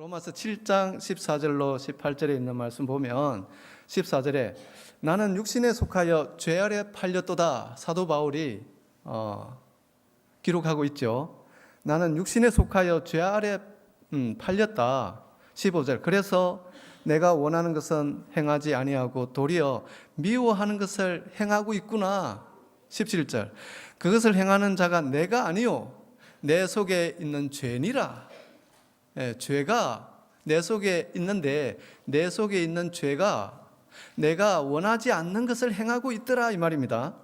로마서 7장 14절로 18절에 있는 말씀 보면 14절에 나는 육신에 속하여 죄 아래 팔렸도다. 사도 바울이 기록하고 있죠. 나는 육신에 속하여 죄 아래 팔렸다. 15절 그래서 내가 원하는 것은 행하지 아니하고 도리어 미워하는 것을 행하고 있구나. 17절 그것을 행하는 자가 내가 아니요 내 속에 있는 죄니라. 죄가 내 속에 있는데 내 속에 있는 죄가 내가 원하지 않는 것을 행하고 있더라 이 말입니다.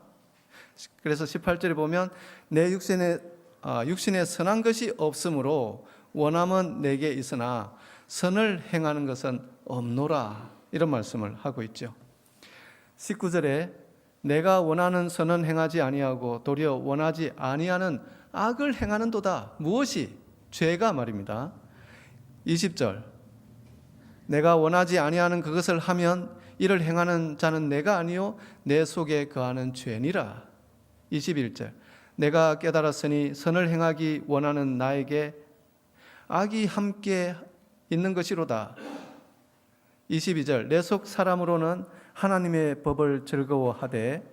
그래서 18절에 보면 내 육신에 선한 것이 없으므로 원함은 내게 있으나 선을 행하는 것은 없노라 이런 말씀을 하고 있죠. 19절에 내가 원하는 선은 행하지 아니하고 도리어 원하지 아니하는 악을 행하는도다. 무엇이? 죄가 말입니다. 20절 내가 원하지 아니하는 그것을 하면 이를 행하는 자는 내가 아니요 내 속에 거하는 죄니라. 21절 내가 깨달았으니 선을 행하기 원하는 나에게 악이 함께 있는 것이로다. 22절 내 속 사람으로는 하나님의 법을 즐거워하되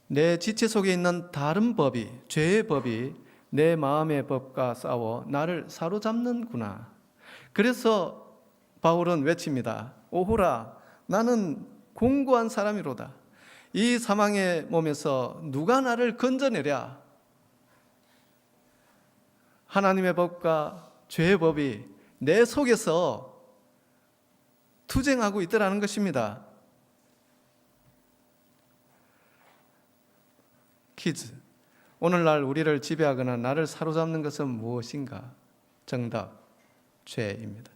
내 지체 속에 있는 다른 법이 죄의 법이 내 마음의 법과 싸워 나를 사로잡는구나. 그래서 바울은 외칩니다. 오호라 나는 공고한 사람이로다. 이 사망의 몸에서 누가 나를 건져내랴. 하나님의 법과 죄의 법이 내 속에서 투쟁하고 있더라는 것입니다. 퀴즈. 오늘날 우리를 지배하거나 나를 사로잡는 것은 무엇인가? 정답, 죄입니다.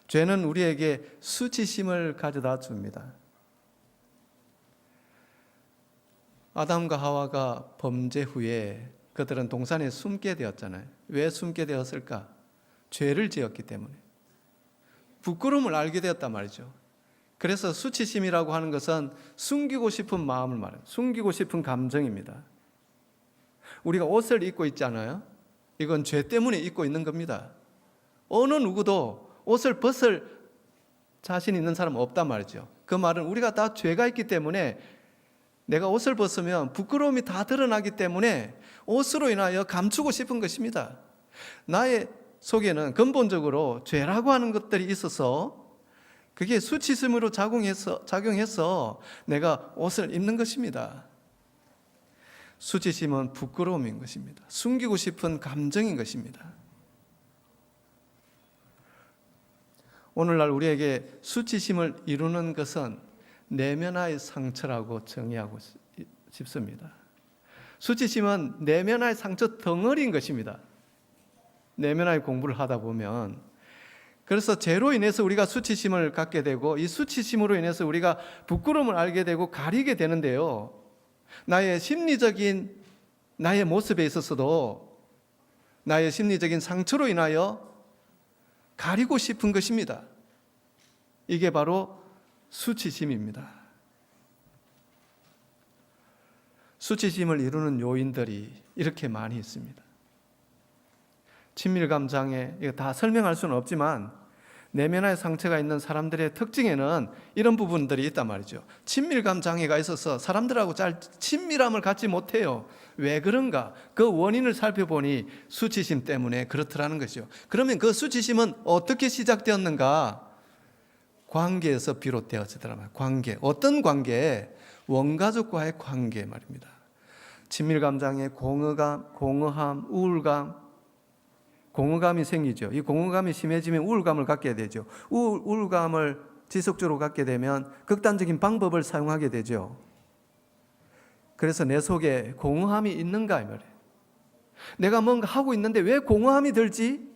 죄는 우리에게 수치심을 가져다 줍니다. 아담과 하와가 범죄 후에 그들은 동산에 숨게 되었잖아요. 왜 숨게 되었을까? 죄를 지었기 때문에. 부끄러움을 알게 되었단 말이죠. 그래서 수치심이라고 하는 것은 숨기고 싶은 마음을 말해요. 숨기고 싶은 감정입니다. 우리가 옷을 입고 있잖아요. 이건 죄 때문에 입고 있는 겁니다. 어느 누구도 옷을 벗을 자신 있는 사람은 없단 말이죠. 그 말은 우리가 다 죄가 있기 때문에 내가 옷을 벗으면 부끄러움이 다 드러나기 때문에 옷으로 인하여 감추고 싶은 것입니다. 나의 속에는 근본적으로 죄라고 하는 것들이 있어서 그게 수치심으로 작용해서 내가 옷을 입는 것입니다. 수치심은 부끄러움인 것입니다. 숨기고 싶은 감정인 것입니다. 오늘날 우리에게 수치심을 이루는 것은 내면의 상처라고 정의하고 싶습니다. 수치심은 내면의 상처 덩어리인 것입니다. 내면의 공부를 하다 보면 그래서 죄로 인해서 우리가 수치심을 갖게 되고 이 수치심으로 인해서 우리가 부끄러움을 알게 되고 가리게 되는데요. 나의 심리적인 나의 모습에 있어서도 나의 심리적인 상처로 인하여 가리고 싶은 것입니다. 이게 바로 수치심입니다. 수치심을 이루는 요인들이 이렇게 많이 있습니다. 친밀감 장애, 이거 다 설명할 수는 없지만 내면의 상처가 있는 사람들의 특징에는 이런 부분들이 있단 말이죠. 친밀감 장애가 있어서 사람들하고 잘 친밀함을 갖지 못해요. 왜 그런가? 그 원인을 살펴보니 수치심 때문에 그렇더라는 것이죠. 그러면 그 수치심은 어떻게 시작되었는가? 관계에서 비롯되어지더라. 관계. 어떤 관계? 원가족과의 관계 말입니다. 친밀감 장애, 공허함, 우울감, 공허감이 생기죠. 이 공허감이 심해지면 우울감을 갖게 되죠. 우울감을 지속적으로 갖게 되면 극단적인 방법을 사용하게 되죠. 그래서 내 속에 공허함이 있는가 이 말이에요. 내가 뭔가 하고 있는데 왜 공허함이 들지?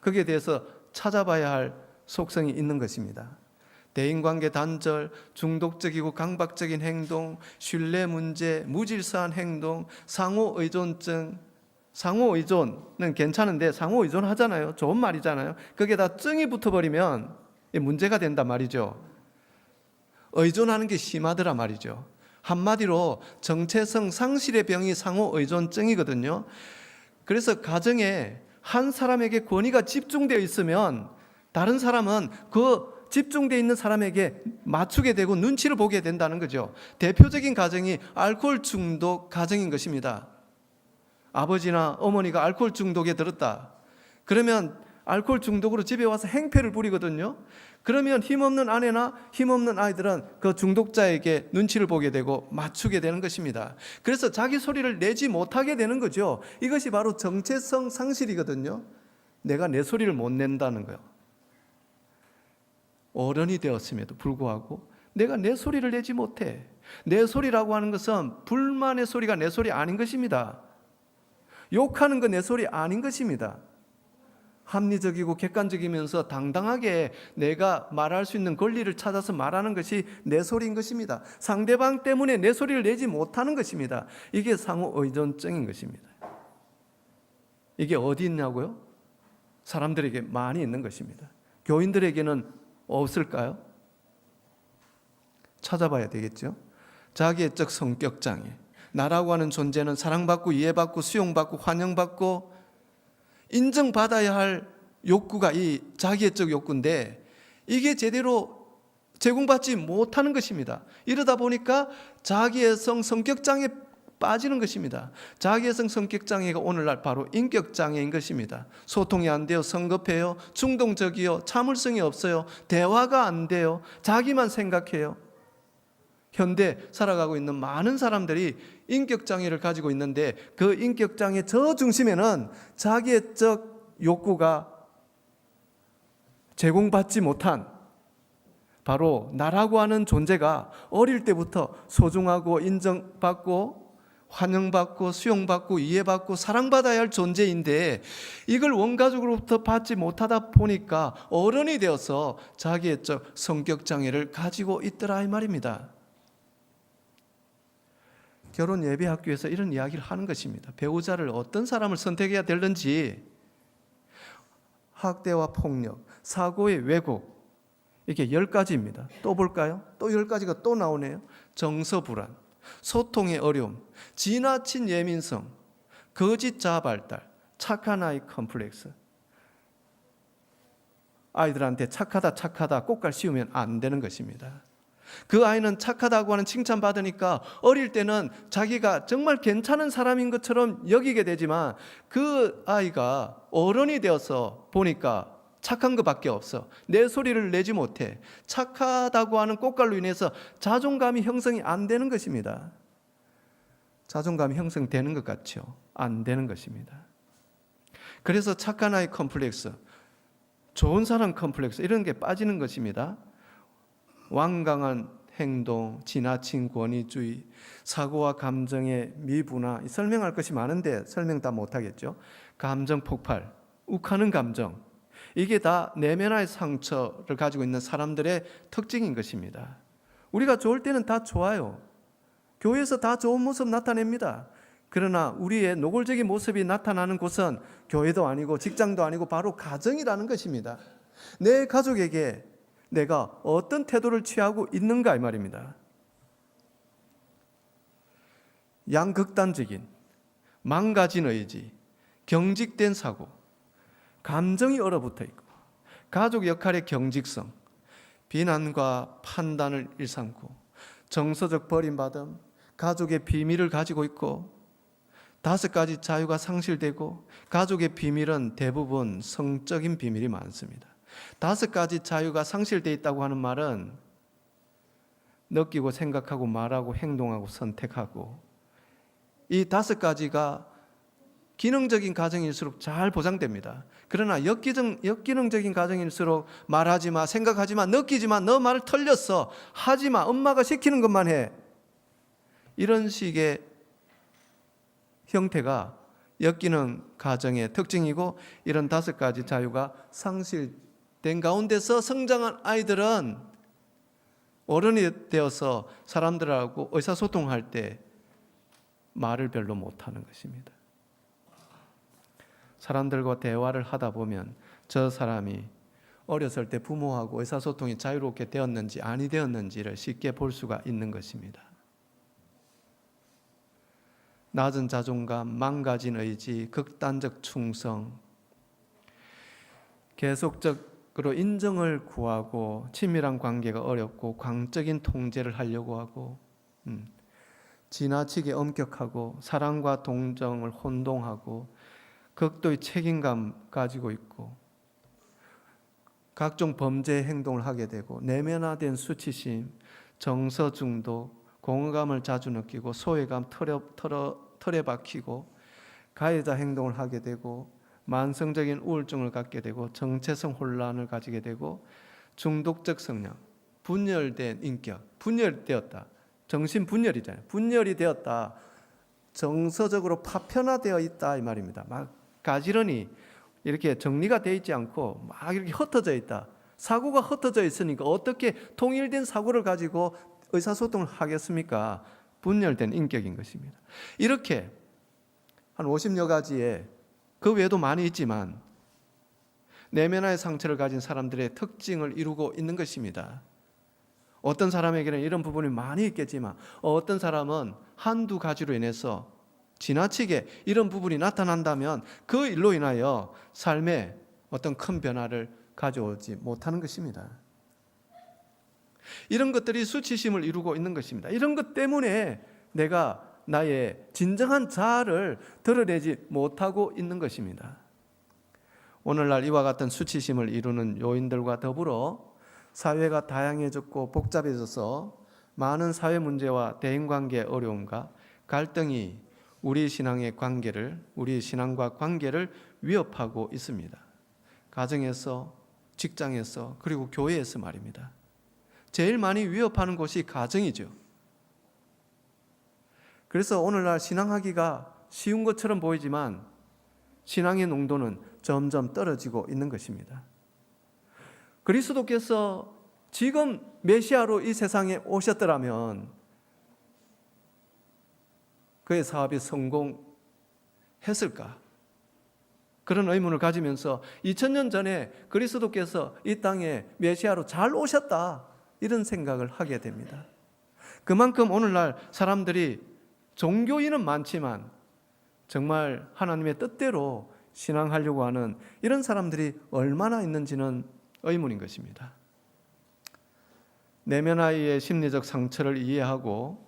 거기에 대해서 찾아봐야 할 속성이 있는 것입니다. 대인관계 단절, 중독적이고 강박적인 행동, 신뢰 문제, 무질서한 행동, 상호의존증. 상호의존은 괜찮은데 상호의존 하잖아요. 좋은 말이잖아요. 거기에다 증이 붙어버리면 문제가 된단 말이죠. 의존하는 게 심하더라 말이죠. 한마디로 정체성 상실의 병이 상호의존증이거든요. 그래서 가정에 한 사람에게 권위가 집중되어 있으면 다른 사람은 그 집중되어 있는 사람에게 맞추게 되고 눈치를 보게 된다는 거죠. 대표적인 가정이 알코올 중독 가정인 것입니다. 아버지나 어머니가 알코올 중독에 들었다. 그러면 알코올 중독으로 집에 와서 행패를 부리거든요. 그러면 힘없는 아내나 힘없는 아이들은 그 중독자에게 눈치를 보게 되고 맞추게 되는 것입니다. 그래서 자기 소리를 내지 못하게 되는 거죠. 이것이 바로 정체성 상실이거든요. 내가 내 소리를 못 낸다는 거예요. 어른이 되었음에도 불구하고 내가 내 소리를 내지 못해. 내 소리라고 하는 것은 불만의 소리가 내 소리 아닌 것입니다. 욕하는 건 내 소리 아닌 것입니다. 합리적이고 객관적이면서 당당하게 내가 말할 수 있는 권리를 찾아서 말하는 것이 내 소리인 것입니다. 상대방 때문에 내 소리를 내지 못하는 것입니다. 이게 상호 의존증인 것입니다. 이게 어디 있냐고요? 사람들에게 많이 있는 것입니다. 교인들에게는 없을까요? 찾아봐야 되겠죠. 자기애적 성격장애. 나라고 하는 존재는 사랑받고 이해받고 수용받고 환영받고 인정받아야 할 욕구가 이 자기애적 욕구인데 이게 제대로 제공받지 못하는 것입니다. 이러다 보니까 자기애성 성격장애에 빠지는 것입니다. 자기애성 성격장애가 오늘날 바로 인격장애인 것입니다. 소통이 안 돼요. 성급해요. 충동적이요. 참을성이 없어요. 대화가 안 돼요. 자기만 생각해요. 현대 살아가고 있는 많은 사람들이 인격장애를 가지고 있는데 그 인격장애 저 중심에는 자기애적 욕구가 제공받지 못한 바로 나라고 하는 존재가 어릴 때부터 소중하고 인정받고 환영받고 수용받고 이해받고 사랑받아야 할 존재인데 이걸 원가족으로부터 받지 못하다 보니까 어른이 되어서 자기애적 성격장애를 가지고 있더라 이 말입니다. 결혼 예배학교에서 이런 이야기를 하는 것입니다. 배우자를 어떤 사람을 선택해야 되는지, 학대와 폭력, 사고의 왜곡, 이게 10가지입니다. 또 볼까요? 또 10가지가 또 나오네요. 정서불안, 소통의 어려움, 지나친 예민성, 거짓 자아 발달, 착한 아이 컴플렉스. 아이들한테 착하다 꽃갈 씌우면 안 되는 것입니다. 그 아이는 착하다고 하는 칭찬받으니까 어릴 때는 자기가 정말 괜찮은 사람인 것처럼 여기게 되지만 그 아이가 어른이 되어서 보니까 착한 것밖에 없어. 내 소리를 내지 못해. 착하다고 하는 꽃갈로 인해서 자존감이 형성이 안 되는 것입니다. 자존감이 형성되는 것 같죠? 안 되는 것입니다. 그래서 착한 아이 컴플렉스, 좋은 사람 컴플렉스 이런 게 빠지는 것입니다. 완강한 행동, 지나친 권위주의, 사고와 감정의 미분화, 설명할 것이 많은데 설명 다 못하겠죠. 감정 폭발, 욱하는 감정, 이게 다 내면의 상처를 가지고 있는 사람들의 특징인 것입니다. 우리가 좋을 때는 다 좋아요. 교회에서 다 좋은 모습 나타냅니다. 그러나 우리의 노골적인 모습이 나타나는 곳은 교회도 아니고 직장도 아니고 바로 가정이라는 것입니다. 내 가족에게 내가 어떤 태도를 취하고 있는가 이 말입니다. 양극단적인, 망가진 의지, 경직된 사고, 감정이 얼어붙어 있고 가족 역할의 경직성, 비난과 판단을 일삼고 정서적 버림받음, 가족의 비밀을 가지고 있고 5가지 자유가 상실되고 가족의 비밀은 대부분 성적인 비밀이 많습니다. 5가지 자유가 상실되어 있다고 하는 말은 느끼고 생각하고 말하고 행동하고 선택하고 이 5가지가 기능적인 가정일수록 잘 보장됩니다. 그러나 역기능적인 가정일수록 말하지 마, 생각하지 마, 느끼지 마, 너 말을 틀렸어, 하지 마, 엄마가 시키는 것만 해. 이런 식의 형태가 역기능 가정의 특징이고 이런 5가지 자유가 상실된 가운데서 성장한 아이들은 어른이 되어서 사람들하고 의사소통할 때 말을 별로 못하는 것입니다. 사람들과 대화를 하다 보면 저 사람이 어렸을 때 부모하고 의사소통이 자유롭게 되었는지 아니 되었는지를 쉽게 볼 수가 있는 것입니다. 낮은 자존감, 망가진 의지, 극단적 충성, 계속적으로 인정을 구하고 친밀한 관계가 어렵고 광적인 통제를 하려고 하고 지나치게 엄격하고 사랑과 동정을 혼동하고 극도의 책임감 가지고 있고 각종 범죄 행동을 하게 되고 내면화된 수치심, 정서 중독, 공허감을 자주 느끼고 소외감 털에 박히고 가해자 행동을 하게 되고 만성적인 우울증을 갖게 되고 정체성 혼란을 가지게 되고 중독적 성향, 분열된 인격, 분열되었다. 정신 분열이잖아요. 분열이 되었다. 정서적으로 파편화되어 있다 이 말입니다. 막 가지런히 이렇게 정리가 되어 있지 않고 막 이렇게 흩어져 있다. 사고가 흩어져 있으니까 어떻게 통일된 사고를 가지고 의사소통을 하겠습니까? 분열된 인격인 것입니다. 이렇게 한 50여 가지의 그 외에도 많이 있지만 내면화의 상처를 가진 사람들의 특징을 이루고 있는 것입니다. 어떤 사람에게는 이런 부분이 많이 있겠지만 어떤 사람은 한두 가지로 인해서 지나치게 이런 부분이 나타난다면 그 일로 인하여 삶에 어떤 큰 변화를 가져오지 못하는 것입니다. 이런 것들이 수치심을 이루고 있는 것입니다. 이런 것 때문에 내가 나의 진정한 자아를 드러내지 못하고 있는 것입니다. 오늘날 이와 같은 수치심을 이루는 요인들과 더불어 사회가 다양해졌고 복잡해져서 많은 사회 문제와 대인관계의 어려움과 갈등이 우리 신앙과 관계를 위협하고 있습니다. 가정에서, 직장에서, 그리고 교회에서 말입니다. 제일 많이 위협하는 곳이 가정이죠. 그래서 오늘날 신앙하기가 쉬운 것처럼 보이지만 신앙의 농도는 점점 떨어지고 있는 것입니다. 그리스도께서 지금 메시아로 이 세상에 오셨더라면 그의 사업이 성공했을까? 그런 의문을 가지면서 2000년 전에 그리스도께서 이 땅에 메시아로 잘 오셨다 이런 생각을 하게 됩니다. 그만큼 오늘날 사람들이 종교인은 많지만 정말 하나님의 뜻대로 신앙하려고 하는 이런 사람들이 얼마나 있는지는 의문인 것입니다. 내면화의 심리적 상처를 이해하고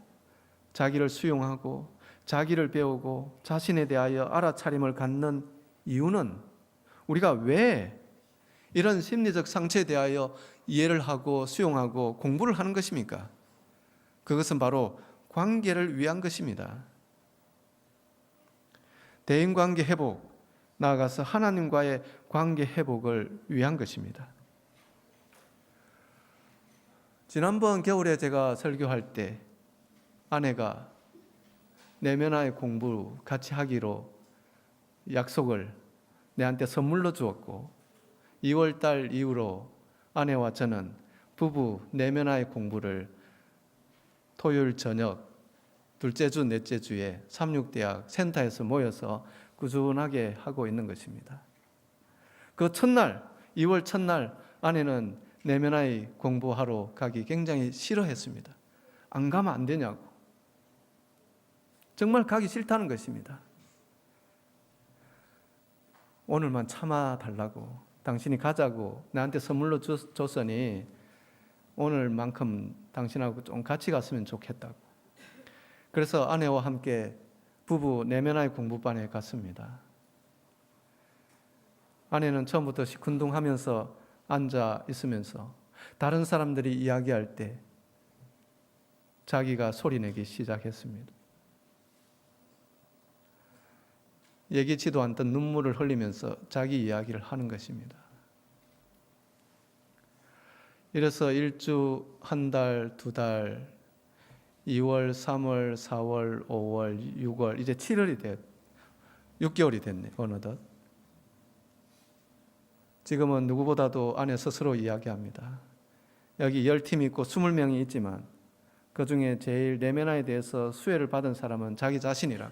자기를 수용하고 자기를 배우고 자신에 대하여 알아차림을 갖는 이유는 우리가 왜 이런 심리적 상처에 대하여 이해를 하고 수용하고 공부를 하는 것입니까? 그것은 바로 관계를 위한 것입니다. 대인관계 회복, 나아가서 하나님과의 관계 회복을 위한 것입니다. 지난번 겨울에 제가 설교할 때 아내가 내면화의 공부 같이 하기로 약속을 내한테 선물로 주었고 2월달 이후로 아내와 저는 부부 내면화의 공부를 토요일 저녁 둘째 주, 넷째 주에 삼육대학 센터에서 모여서 꾸준하게 하고 있는 것입니다. 그 첫날, 2월 첫날 아내는 내면화의 공부하러 가기 굉장히 싫어했습니다. 안 가면 안 되냐고. 정말 가기 싫다는 것입니다. 오늘만 참아달라고, 당신이 가자고 나한테 선물로 줬으니 오늘만큼 당신하고 좀 같이 갔으면 좋겠다고. 그래서 아내와 함께 부부 내면화의 공부반에 갔습니다. 아내는 처음부터 시큰둥하면서 앉아 있으면서 다른 사람들이 이야기할 때 자기가 소리내기 시작했습니다. 예기치도 않던 눈물을 흘리면서 자기 이야기를 하는 것입니다. 이래서 1주, 한 달, 2달, 2월, 3월, 4월, 5월, 6월, 이제 7월이 6개월이 됐네, 어느덧. 지금은 누구보다도 아내 스스로 이야기합니다. 여기 10팀이 있고 20명이 있지만 그 중에 제일 내면화에 대해서 수혜를 받은 사람은 자기 자신이라.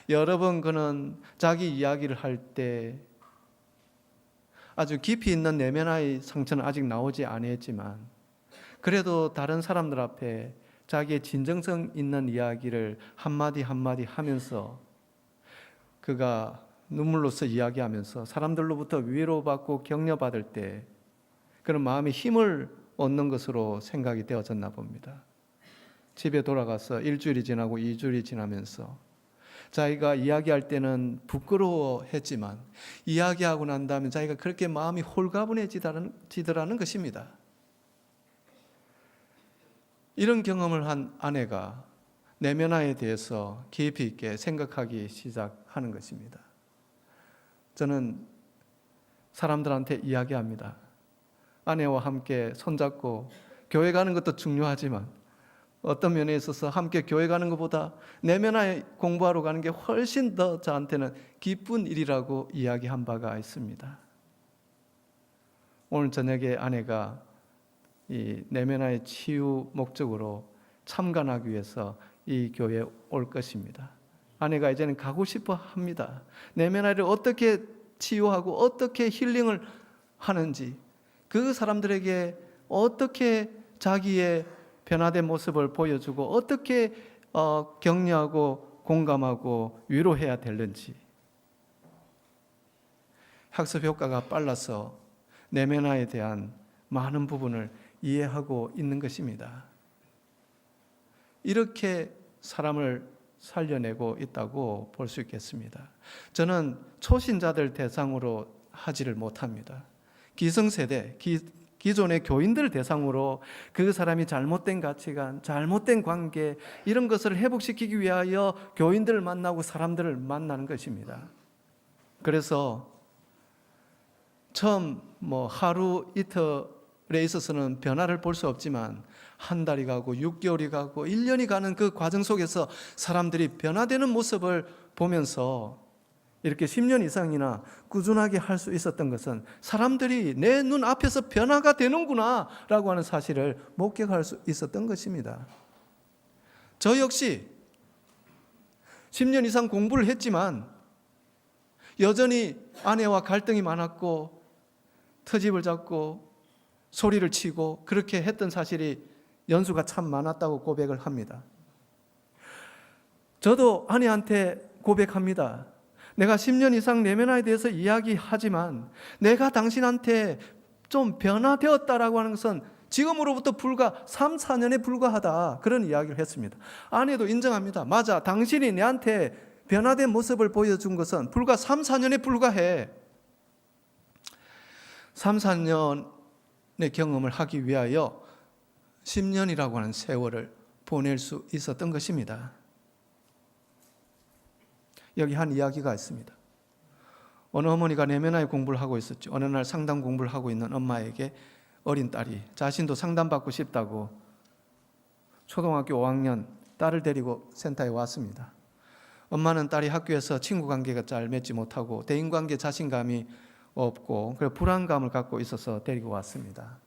여러 번 그는 자기 이야기를 할 때 아주 깊이 있는 내면화의 상처는 아직 나오지 아니했지만 그래도 다른 사람들 앞에 자기의 진정성 있는 이야기를 한마디 한마디 하면서 그가 눈물로써 이야기하면서 사람들로부터 위로받고 격려받을 때 그런 마음의 힘을 얻는 것으로 생각이 되어졌나 봅니다. 집에 돌아가서 일주일이 지나고 2주일이 지나면서 자기가 이야기할 때는 부끄러워했지만 이야기하고 난 다음에 자기가 그렇게 마음이 홀가분해지더라는 것입니다. 이런 경험을 한 아내가 내면화에 대해서 깊이 있게 생각하기 시작하는 것입니다. 저는 사람들한테 이야기합니다. 아내와 함께 손잡고 교회 가는 것도 중요하지만 어떤 면에 있어서 함께 교회 가는 것보다 내면화에 공부하러 가는 게 훨씬 더 저한테는 기쁜 일이라고 이야기한 바가 있습니다. 오늘 저녁에 아내가 이 내면화의 치유 목적으로 참관하기 위해서 이 교회에 올 것입니다. 아내가 이제는 가고 싶어 합니다. 내면화를 어떻게 치유하고 어떻게 힐링을 하는지, 그 사람들에게 어떻게 자기의 변화된 모습을 보여주고 어떻게 격려하고 공감하고 위로해야 되는지, 학습 효과가 빨라서 내면화에 대한 많은 부분을 이해하고 있는 것입니다. 이렇게 사람을 살려내고 있다고 볼 수 있겠습니다. 저는 초신자들 대상으로 하지를 못합니다. 기성세대, 기존의 교인들 대상으로 그 사람이 잘못된 가치관, 잘못된 관계, 이런 것을 회복시키기 위하여 교인들을 만나고 사람들을 만나는 것입니다. 그래서 처음 하루 이틀에 있어서는 변화를 볼 수 없지만 한 달이 가고 6개월이 가고 1년이 가는 그 과정 속에서 사람들이 변화되는 모습을 보면서 이렇게 10년 이상이나 꾸준하게 할 수 있었던 것은 사람들이 내 눈 앞에서 변화가 되는구나 라고 하는 사실을 목격할 수 있었던 것입니다. 저 역시 10년 이상 공부를 했지만 여전히 아내와 갈등이 많았고 트집을 잡고 소리를 치고 그렇게 했던 사실이 연수가 참 많았다고 고백을 합니다. 저도 아내한테 고백합니다. 내가 10년 이상 내면화에 대해서 이야기하지만 내가 당신한테 좀 변화되었다라고 하는 것은 지금으로부터 불과 3, 4년에 불과하다, 그런 이야기를 했습니다. 아내도 인정합니다. 맞아, 당신이 내한테 변화된 모습을 보여준 것은 불과 3, 4년에 불과해. 3, 4년의 경험을 하기 위하여 10년이라고 하는 세월을 보낼 수 있었던 것입니다. 여기 한 이야기가 있습니다. 어느 어머니가 내면화의 공부를 하고 있었죠. 어느 날 상담 공부를 하고 있는 엄마에게 어린 딸이 자신도 상담받고 싶다고 초등학교 5학년 딸을 데리고 센터에 왔습니다. 엄마는 딸이 학교에서 친구 관계가 잘 맺지 못하고 대인관계 자신감이 없고 불안감을 갖고 있어서 데리고 왔습니다.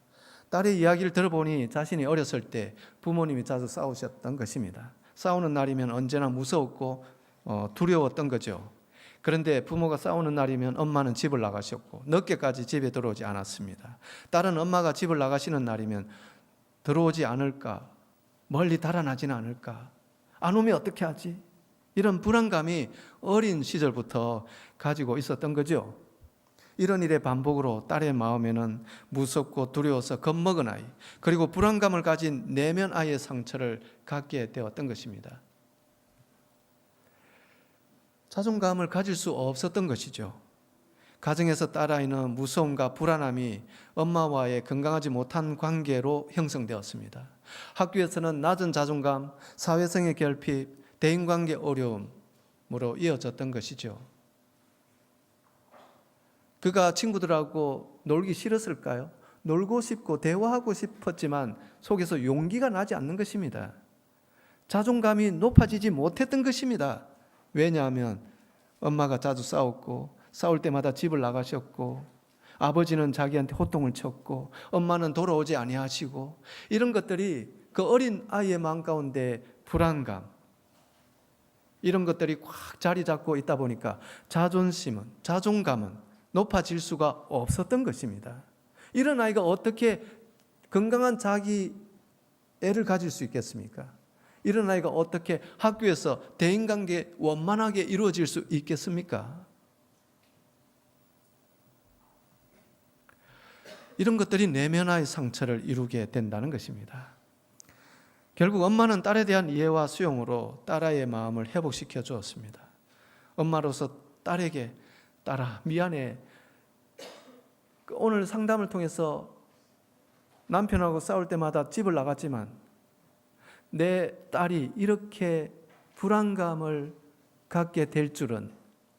딸의 이야기를 들어보니 자신이 어렸을 때 부모님이 자주 싸우셨던 것입니다. 싸우는 날이면 언제나 무서웠고 두려웠던 거죠. 그런데 부모가 싸우는 날이면 엄마는 집을 나가셨고 늦게까지 집에 들어오지 않았습니다. 딸은 엄마가 집을 나가시는 날이면 들어오지 않을까, 멀리 달아나지는 않을까, 안 오면 어떻게 하지? 이런 불안감이 어린 시절부터 가지고 있었던 거죠. 이런 일의 반복으로 딸의 마음에는 무섭고 두려워서 겁먹은 아이, 그리고 불안감을 가진 내면 아이의 상처를 갖게 되었던 것입니다. 자존감을 가질 수 없었던 것이죠. 가정에서 딸아이는 무서움과 불안함이 엄마와의 건강하지 못한 관계로 형성되었습니다. 학교에서는 낮은 자존감, 사회성의 결핍, 대인관계 어려움으로 이어졌던 것이죠. 그가 친구들하고 놀기 싫었을까요? 놀고 싶고 대화하고 싶었지만 속에서 용기가 나지 않는 것입니다. 자존감이 높아지지 못했던 것입니다. 왜냐하면 엄마가 자주 싸웠고 싸울 때마다 집을 나가셨고 아버지는 자기한테 호통을 쳤고 엄마는 돌아오지 아니하시고, 이런 것들이 그 어린 아이의 마음 가운데 불안감, 이런 것들이 꽉 자리 잡고 있다 보니까 자존감은 높아질 수가 없었던 것입니다. 이런 아이가 어떻게 건강한 자기 애를 가질 수 있겠습니까? 이런 아이가 어떻게 학교에서 대인관계 원만하게 이루어질 수 있겠습니까? 이런 것들이 내면의 상처를 이루게 된다는 것입니다. 결국 엄마는 딸에 대한 이해와 수용으로 딸아이의 마음을 회복시켜 주었습니다. 엄마로서 딸에게 딸아 미안해. 오늘 상담을 통해서 남편하고 싸울 때마다 집을 나갔지만 내 딸이 이렇게 불안감을 갖게 될 줄은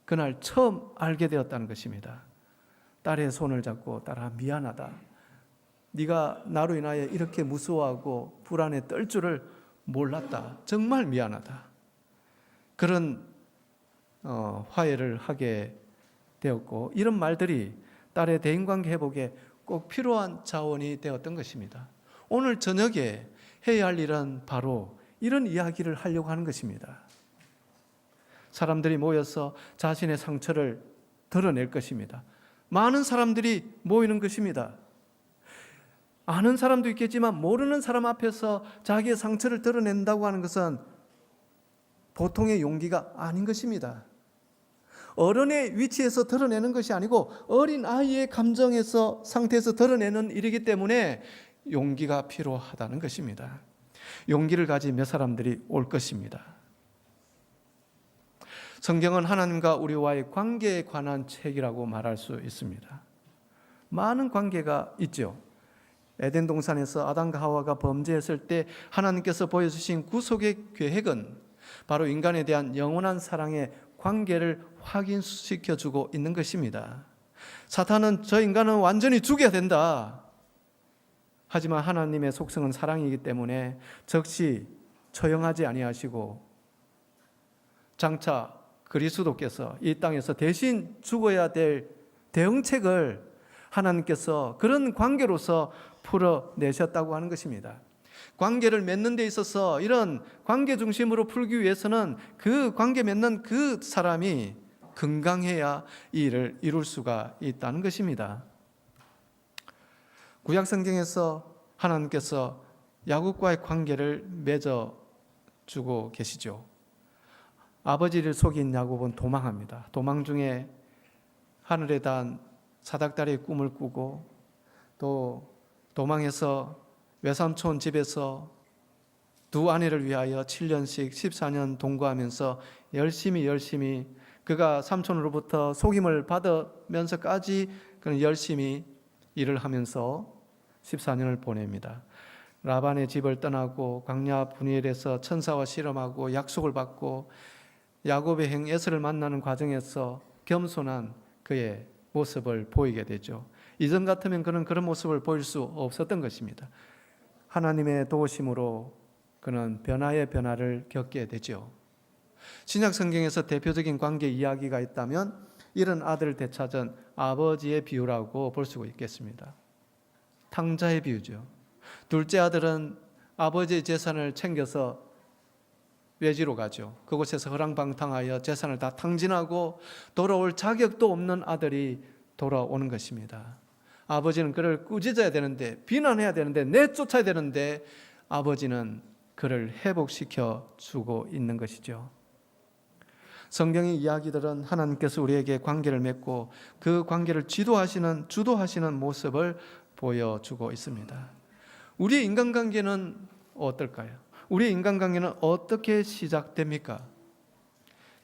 그날 처음 알게 되었다는 것입니다. 딸의 손을 잡고 딸아 미안하다. 네가 나로 인하여 이렇게 무서워하고 불안에 떨 줄을 몰랐다. 정말 미안하다. 그런 화해를 하게 되었고 이런 말들이 딸의 대인관계 회복에 꼭 필요한 자원이 되었던 것입니다. 오늘 저녁에 해야 할 일은 바로 이런 이야기를 하려고 하는 것입니다. 사람들이 모여서 자신의 상처를 드러낼 것입니다. 많은 사람들이 모이는 것입니다. 아는 사람도 있겠지만 모르는 사람 앞에서 자기의 상처를 드러낸다고 하는 것은 보통의 용기가 아닌 것입니다. 어른의 위치에서 드러내는 것이 아니고 어린 아이의 감정에서 상태에서 드러내는 일이기 때문에 용기가 필요하다는 것입니다. 용기를 가진 몇 사람들이 올 것입니다. 성경은 하나님과 우리와의 관계에 관한 책이라고 말할 수 있습니다. 많은 관계가 있죠. 에덴 동산에서 아담과 하와가 범죄했을 때 하나님께서 보여주신 구속의 계획은 바로 인간에 대한 영원한 사랑의 관계를 확인시켜주고 있는 것입니다. 사탄은 저 인간은 완전히 죽여야 된다. 하지만 하나님의 속성은 사랑이기 때문에 즉시 처형하지 아니하시고 장차 그리스도께서 이 땅에서 대신 죽어야 될 대응책을 하나님께서 그런 관계로서 풀어내셨다고 하는 것입니다. 관계를 맺는 데 있어서 이런 관계 중심으로 풀기 위해서는 그 관계 맺는 그 사람이 건강해야 이 일을 이룰 수가 있다는 것입니다. 구약 성경에서 하나님께서 야곱과의 관계를 맺어주고 계시죠. 아버지를 속인 야곱은 도망합니다. 도망 중에 하늘에 단 사닥다리의 꿈을 꾸고 또 도망해서 외삼촌 집에서 두 아내를 위하여 7년씩 14년 동거하면서 열심히 그가 삼촌으로부터 속임을 받으면서까지 그는 열심히 일을 하면서 14년을 보냅니다. 라반의 집을 떠나고 광야 분이엘에서 천사와 실험하고 약속을 받고 야곱의 형 에서를 만나는 과정에서 겸손한 그의 모습을 보이게 되죠. 이전 같으면 그는 그런 모습을 보일 수 없었던 것입니다. 하나님의 도우심으로 그는 변화의 변화를 겪게 되죠. 신약 성경에서 대표적인 관계 이야기가 있다면 이런 아들을 되찾은 아버지의 비유라고 볼 수 있겠습니다. 탕자의 비유죠. 둘째 아들은 아버지의 재산을 챙겨서 외지로 가죠. 그곳에서 허랑방탕하여 재산을 다 탕진하고 돌아올 자격도 없는 아들이 돌아오는 것입니다. 아버지는 그를 꾸짖어야 되는데, 비난해야 되는데, 내쫓아야 되는데 아버지는 그를 회복시켜 주고 있는 것이죠. 성경의 이야기들은 하나님께서 우리에게 관계를 맺고 그 관계를 주도하시는 모습을 보여주고 있습니다. 우리의 인간관계는 어떨까요? 우리의 인간관계는 어떻게 시작됩니까?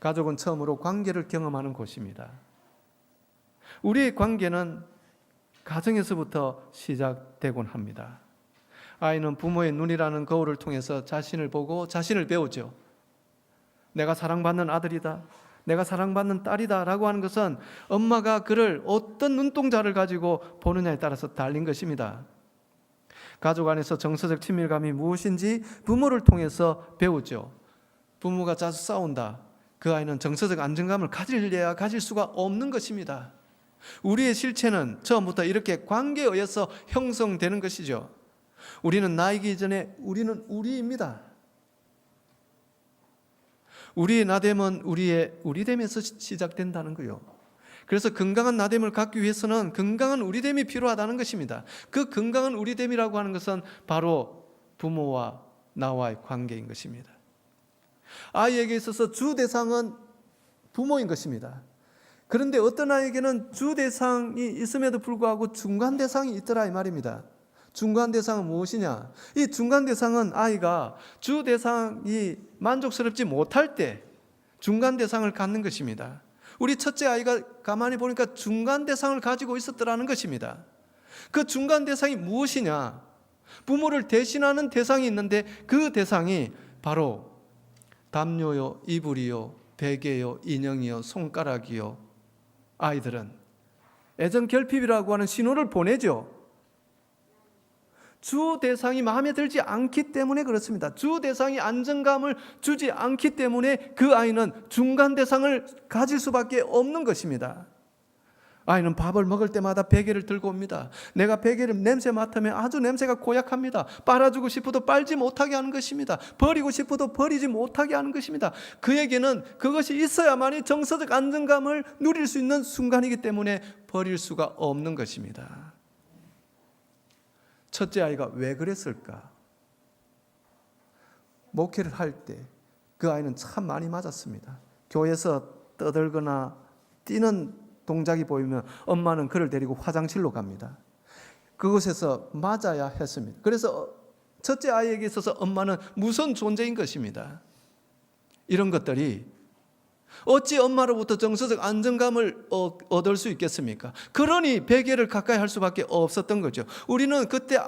가족은 처음으로 관계를 경험하는 곳입니다. 우리의 관계는 가정에서부터 시작되곤 합니다. 아이는 부모의 눈이라는 거울을 통해서 자신을 보고 자신을 배우죠. 내가 사랑받는 아들이다, 내가 사랑받는 딸이다 라고 하는 것은 엄마가 그를 어떤 눈동자를 가지고 보느냐에 따라서 달린 것입니다. 가족 안에서 정서적 친밀감이 무엇인지 부모를 통해서 배우죠. 부모가 자주 싸운다. 그 아이는 정서적 안정감을 가질래야 가질 수가 없는 것입니다. 우리의 실체는 처음부터 이렇게 관계에 의해서 형성되는 것이죠. 우리는 나이기 전에 우리는 우리입니다. 우리의 나됨은 우리됨에서 시작된다는 거요. 그래서 건강한 나됨을 갖기 위해서는 건강한 우리됨이 필요하다는 것입니다. 그 건강한 우리됨이라고 하는 것은 바로 부모와 나와의 관계인 것입니다. 아이에게 있어서 주 대상은 부모인 것입니다. 그런데 어떤 아이에게는 주 대상이 있음에도 불구하고 중간 대상이 있더라 이 말입니다. 중간 대상은 무엇이냐? 이 중간 대상은 아이가 주 대상이 만족스럽지 못할 때 중간 대상을 갖는 것입니다. 우리 첫째 아이가 가만히 보니까 중간 대상을 가지고 있었더라는 것입니다. 그 중간 대상이 무엇이냐? 부모를 대신하는 대상이 있는데 그 대상이 바로 담요요, 이불이요, 베개요, 인형이요, 손가락이요. 아이들은 애정 결핍이라고 하는 신호를 보내죠. 주 대상이 마음에 들지 않기 때문에 그렇습니다. 주 대상이 안정감을 주지 않기 때문에 그 아이는 중간 대상을 가질 수밖에 없는 것입니다. 아이는 밥을 먹을 때마다 베개를 들고 옵니다. 내가 베개를 냄새 맡으면 아주 냄새가 고약합니다. 빨아주고 싶어도 빨지 못하게 하는 것입니다. 버리고 싶어도 버리지 못하게 하는 것입니다. 그에게는 그것이 있어야만이 정서적 안정감을 누릴 수 있는 순간이기 때문에 버릴 수가 없는 것입니다. 첫째 아이가 왜 그랬을까? 목회를 할 때 그 아이는 참 많이 맞았습니다. 교회에서 떠들거나 뛰는 동작이 보이면 엄마는 그를 데리고 화장실로 갑니다. 그곳에서 맞아야 했습니다. 그래서 첫째 아이에게 있어서 엄마는 무서운 존재인 것입니다. 이런 것들이 어찌 엄마로부터 정서적 안정감을 얻을 수 있겠습니까? 그러니 베개를 가까이 할 수밖에 없었던 거죠. 우리는 그때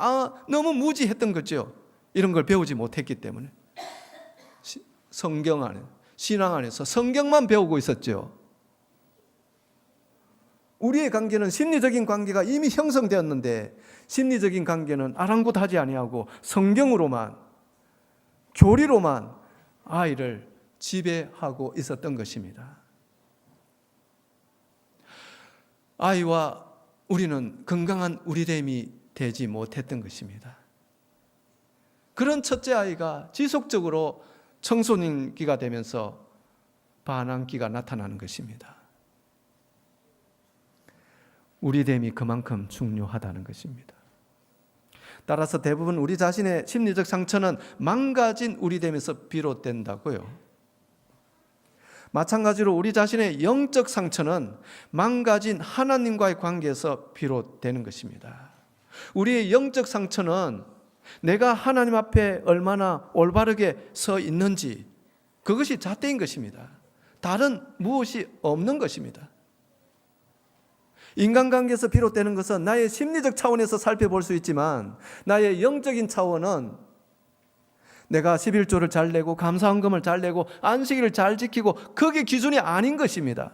너무 무지했던 거죠. 이런 걸 배우지 못했기 때문에. 성경 안에, 신앙 안에서 성경만 배우고 있었죠. 우리의 관계는 심리적인 관계가 이미 형성되었는데 심리적인 관계는 아랑곳하지 아니하고 성경으로만, 교리로만 아이를 지배하고 있었던 것입니다. 아이와 우리는 건강한 우리됨이 되지 못했던 것입니다. 그런 첫째 아이가 지속적으로 청소년기가 되면서 반항기가 나타나는 것입니다. 우리됨이 그만큼 중요하다는 것입니다. 따라서 대부분 우리 자신의 심리적 상처는 망가진 우리됨에서 비롯된다고요. 마찬가지로 우리 자신의 영적 상처는 망가진 하나님과의 관계에서 비롯되는 것입니다. 우리의 영적 상처는 내가 하나님 앞에 얼마나 올바르게 서 있는지 그것이 잣대인 것입니다. 다른 무엇이 없는 것입니다. 인간관계에서 비롯되는 것은 나의 심리적 차원에서 살펴볼 수 있지만 나의 영적인 차원은 내가 11조를 잘 내고 감사헌금을 잘 내고 안식일을 잘 지키고 그게 기준이 아닌 것입니다.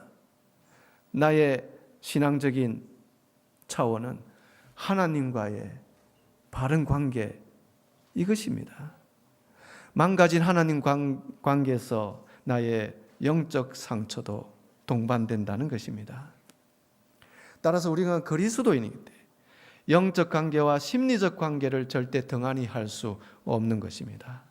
나의 신앙적인 차원은 하나님과의 바른 관계 이것입니다. 망가진 하나님 관계에서 나의 영적 상처도 동반된다는 것입니다. 따라서 우리가 그리스도인인데 영적 관계와 심리적 관계를 절대 등한히 할 수 없는 것입니다.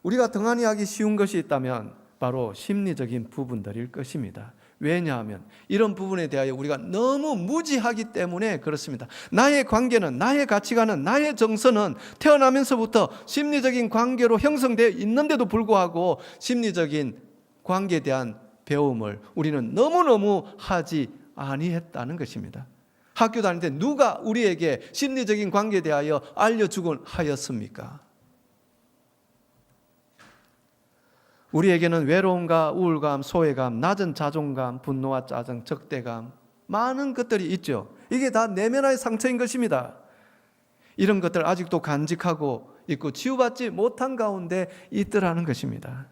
우리가 등한히 하기 쉬운 것이 있다면 바로 심리적인 부분들일 것입니다. 왜냐하면 이런 부분에 대하여 우리가 너무 무지하기 때문에 그렇습니다. 나의 관계는, 나의 가치관은, 나의 정서는 태어나면서부터 심리적인 관계로 형성되어 있는데도 불구하고 심리적인 관계에 대한 배움을 우리는 너무너무 하지 아니했다는 것입니다. 학교 다닐 때 누가 우리에게 심리적인 관계에 대하여 알려주곤 하였습니까? 우리에게는 외로움과 우울감, 소외감, 낮은 자존감, 분노와 짜증, 적대감 많은 것들이 있죠. 이게 다 내면의 상처인 것입니다. 이런 것들 아직도 간직하고 있고 치유받지 못한 가운데 있더라는 것입니다.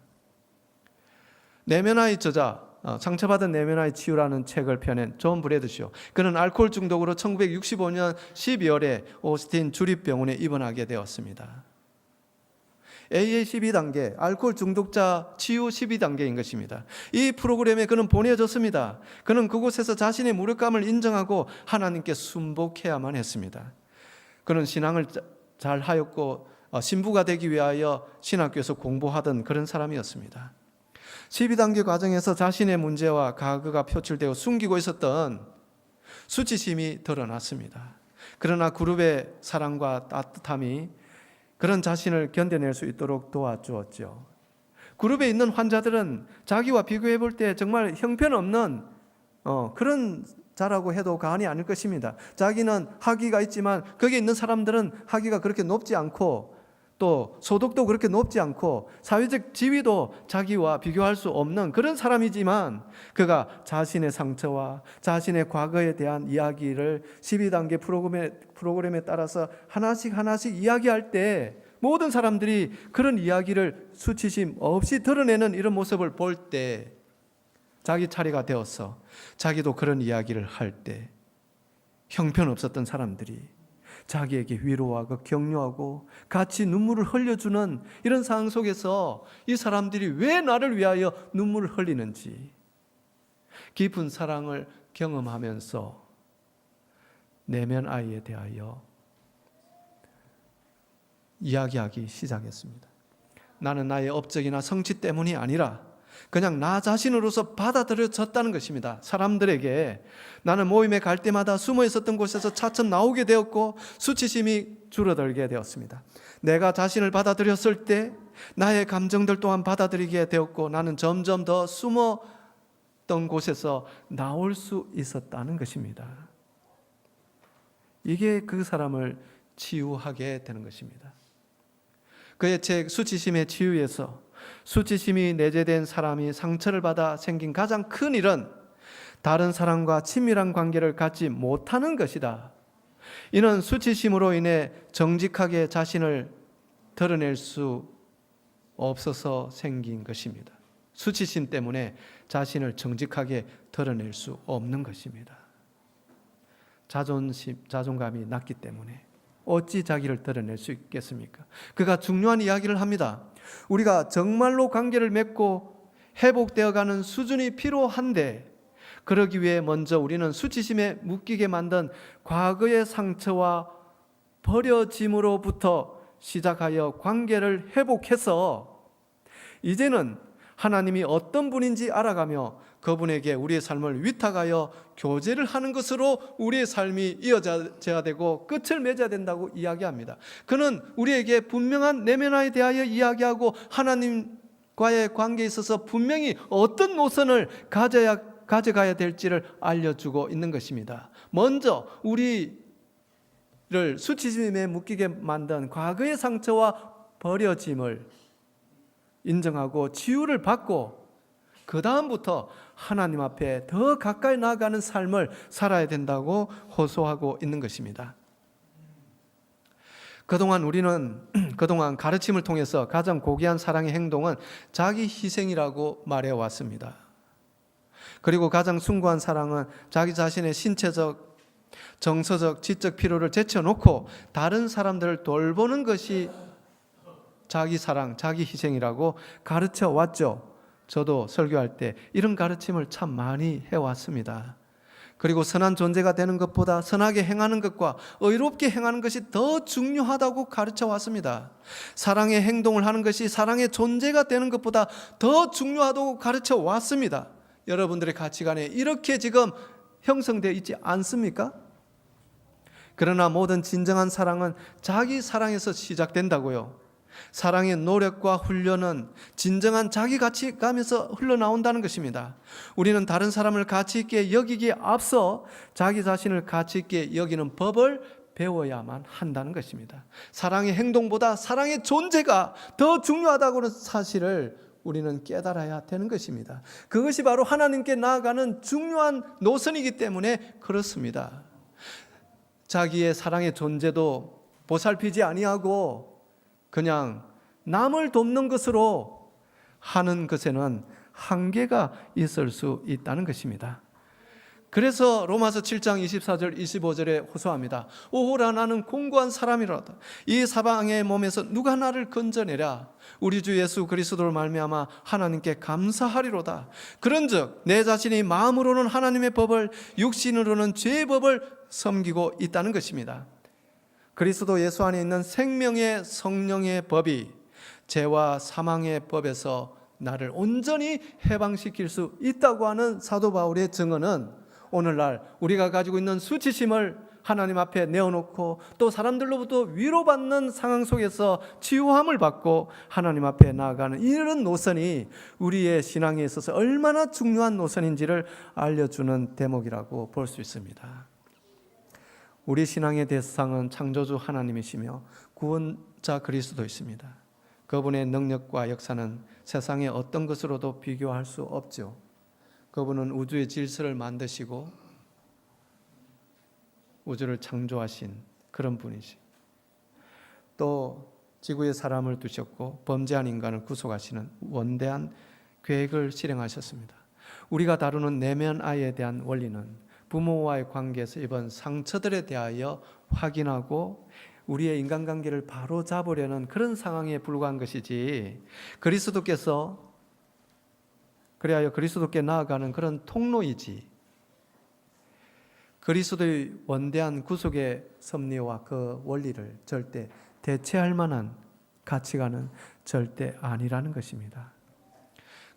내면의 저자, 상처받은 내면의 치유라는 책을 펴낸 존 브래드쇼. 그는 알코올 중독으로 1965년 12월에 오스틴 주립병원에 입원하게 되었습니다. AA 12단계, 알코올 중독자 치유 12단계인 것입니다. 이 프로그램에 그는 보내졌습니다. 그는 그곳에서 자신의 무력감을 인정하고 하나님께 순복해야만 했습니다. 그는 신앙을 잘 하였고 신부가 되기 위하여 신학교에서 공부하던 그런 사람이었습니다. 12단계 과정에서 자신의 문제와 과거가 표출되어 숨기고 있었던 수치심이 드러났습니다. 그러나 그룹의 사랑과 따뜻함이 그런 자신을 견뎌낼 수 있도록 도와주었죠. 그룹에 있는 환자들은 자기와 비교해 볼 때 정말 형편없는 그런 자라고 해도 과언이 아닐 것입니다. 자기는 학위가 있지만 거기 있는 사람들은 학위가 그렇게 높지 않고 또 소득도 그렇게 높지 않고 사회적 지위도 자기와 비교할 수 없는 그런 사람이지만 그가 자신의 상처와 자신의 과거에 대한 이야기를 12단계 프로그램에 따라서 하나씩 이야기할 때 모든 사람들이 그런 이야기를 수치심 없이 드러내는 이런 모습을 볼 때 자기 차례가 되어서 자기도 그런 이야기를 할 때 형편없었던 사람들이 자기에게 위로하고 격려하고 같이 눈물을 흘려주는 이런 상황 속에서 이 사람들이 왜 나를 위하여 눈물을 흘리는지 깊은 사랑을 경험하면서 내면 아이에 대하여 이야기하기 시작했습니다. 나는 나의 업적이나 성취 때문이 아니라 그냥 나 자신으로서 받아들여졌다는 것입니다. 사람들에게 나는 모임에 갈 때마다 숨어 있었던 곳에서 차츰 나오게 되었고 수치심이 줄어들게 되었습니다. 내가 자신을 받아들였을 때 나의 감정들 또한 받아들이게 되었고 나는 점점 더 숨었던 곳에서 나올 수 있었다는 것입니다. 이게 그 사람을 치유하게 되는 것입니다. 그의 책 수치심의 치유에서 수치심이 내재된 사람이 상처를 받아 생긴 가장 큰 일은 다른 사람과 친밀한 관계를 갖지 못하는 것이다. 이는 수치심으로 인해 정직하게 자신을 드러낼 수 없어서 생긴 것입니다. 수치심 때문에 자신을 정직하게 드러낼 수 없는 것입니다. 자존감이 낮기 때문에 어찌 자기를 드러낼 수 있겠습니까? 그가 중요한 이야기를 합니다. 우리가 정말로 관계를 맺고 회복되어가는 수준이 필요한데 그러기 위해 먼저 우리는 수치심에 묶이게 만든 과거의 상처와 버려짐으로부터 시작하여 관계를 회복해서 이제는 하나님이 어떤 분인지 알아가며 그분에게 우리의 삶을 위탁하여 교제를 하는 것으로 우리의 삶이 이어져야 되고 끝을 맺어야 된다고 이야기합니다. 그는 우리에게 분명한 내면화에 대하여 이야기하고 하나님과의 관계에 있어서 분명히 어떤 노선을 가져가야 될지를 알려주고 있는 것입니다. 먼저 우리를 수치심에 묶이게 만든 과거의 상처와 버려짐을 인정하고 치유를 받고 그 다음부터 하나님 앞에 더 가까이 나아가는 삶을 살아야 된다고 호소하고 있는 것입니다. 우리는 그동안 가르침을 통해서 가장 고귀한 사랑의 행동은 자기 희생이라고 말해왔습니다. 그리고 가장 숭고한 사랑은 자기 자신의 신체적, 정서적, 지적 필요를 제쳐놓고 다른 사람들을 돌보는 것이 자기 사랑, 자기 희생이라고 가르쳐 왔죠. 저도 설교할 때 이런 가르침을 참 많이 해왔습니다. 그리고 선한 존재가 되는 것보다 선하게 행하는 것과 의롭게 행하는 것이 더 중요하다고 가르쳐 왔습니다. 사랑의 행동을 하는 것이 사랑의 존재가 되는 것보다 더 중요하다고 가르쳐 왔습니다. 여러분들의 가치관에 이렇게 지금 형성되어 있지 않습니까? 그러나 모든 진정한 사랑은 자기 사랑에서 시작된다고요. 사랑의 노력과 훈련은 진정한 자기 가치감에서 흘러나온다는 것입니다. 우리는 다른 사람을 가치 있게 여기기에 앞서 자기 자신을 가치 있게 여기는 법을 배워야만 한다는 것입니다. 사랑의 행동보다 사랑의 존재가 더 중요하다고는 사실을 우리는 깨달아야 되는 것입니다. 그것이 바로 하나님께 나아가는 중요한 노선이기 때문에 그렇습니다. 자기의 사랑의 존재도 보살피지 아니하고 그냥 남을 돕는 것으로 하는 것에는 한계가 있을 수 있다는 것입니다. 그래서 로마서 7장 24절 25절에 호소합니다. 오호라 나는 공고한 사람이로다. 이 사방의 몸에서 누가 나를 건져내랴. 우리 주 예수 그리스도로 말미암아 하나님께 감사하리로다. 그런즉 내 자신이 마음으로는 하나님의 법을 육신으로는 죄의 법을 섬기고 있다는 것입니다. 그리스도 예수 안에 있는 생명의 성령의 법이 죄와 사망의 법에서 나를 온전히 해방시킬 수 있다고 하는 사도 바울의 증언은 오늘날 우리가 가지고 있는 수치심을 하나님 앞에 내어놓고 또 사람들로부터 위로받는 상황 속에서 치유함을 받고 하나님 앞에 나아가는 이런 노선이 우리의 신앙에 있어서 얼마나 중요한 노선인지를 알려주는 대목이라고 볼 수 있습니다. 우리 신앙의 대상은 창조주 하나님이시며 구원자 그리스도이십니다. 그분의 능력과 역사는 세상의 어떤 것으로도 비교할 수 없죠. 그분은 우주의 질서를 만드시고 우주를 창조하신 그런 분이시. 또 지구에 사람을 두셨고 범죄한 인간을 구속하시는 원대한 계획을 실행하셨습니다. 우리가 다루는 내면 아이에 대한 원리는 부모와의 관계에서 입은 상처들에 대하여 확인하고 우리의 인간관계를 바로 잡으려는 그런 상황에 불과한 것이지, 그리하여 그리스도께 나아가는 그런 통로이지, 그리스도의 원대한 구속의 섭리와 그 원리를 절대 대체할 만한 가치관은 절대 아니라는 것입니다.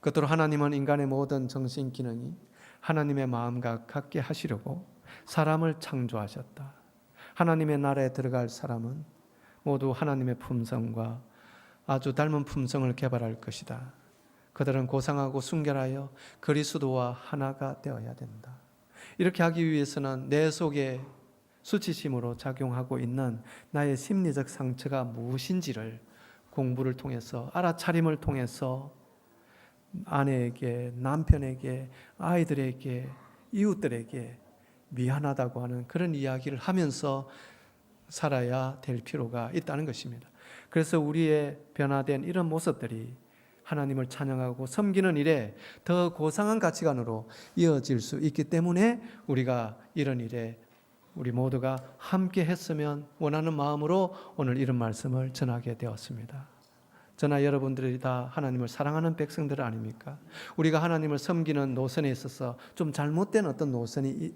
그토록 하나님은 인간의 모든 정신 기능이 하나님의 마음과 같게 하시려고 사람을 창조하셨다. 하나님의 나라에 들어갈 사람은 모두 하나님의 품성과 아주 닮은 품성을 개발할 것이다. 그들은 고상하고 순결하여 그리스도와 하나가 되어야 된다. 이렇게 하기 위해서는 내 속에 수치심으로 작용하고 있는 나의 심리적 상처가 무엇인지를 공부를 통해서, 알아차림을 통해서 아내에게, 남편에게, 아이들에게, 이웃들에게 미안하다고 하는 그런 이야기를 하면서 살아야 될 필요가 있다는 것입니다. 그래서 우리의 변화된 이런 모습들이 하나님을 찬양하고 섬기는 일에 더 고상한 가치관으로 이어질 수 있기 때문에 우리가 이런 일에 우리 모두가 함께 했으면 원하는 마음으로 오늘 이런 말씀을 전하게 되었습니다. 저나 여러분들이 다 하나님을 사랑하는 백성들 아닙니까? 우리가 하나님을 섬기는 노선에 있어서 좀 잘못된 어떤 노선이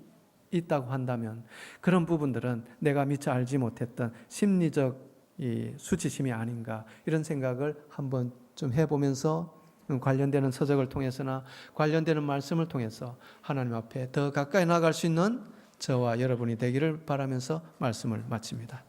있다고 한다면 그런 부분들은 내가 미처 알지 못했던 심리적 이 수치심이 아닌가, 이런 생각을 한번 좀 해보면서 관련되는 서적을 통해서나 관련되는 말씀을 통해서 하나님 앞에 더 가까이 나아갈 수 있는 저와 여러분이 되기를 바라면서 말씀을 마칩니다.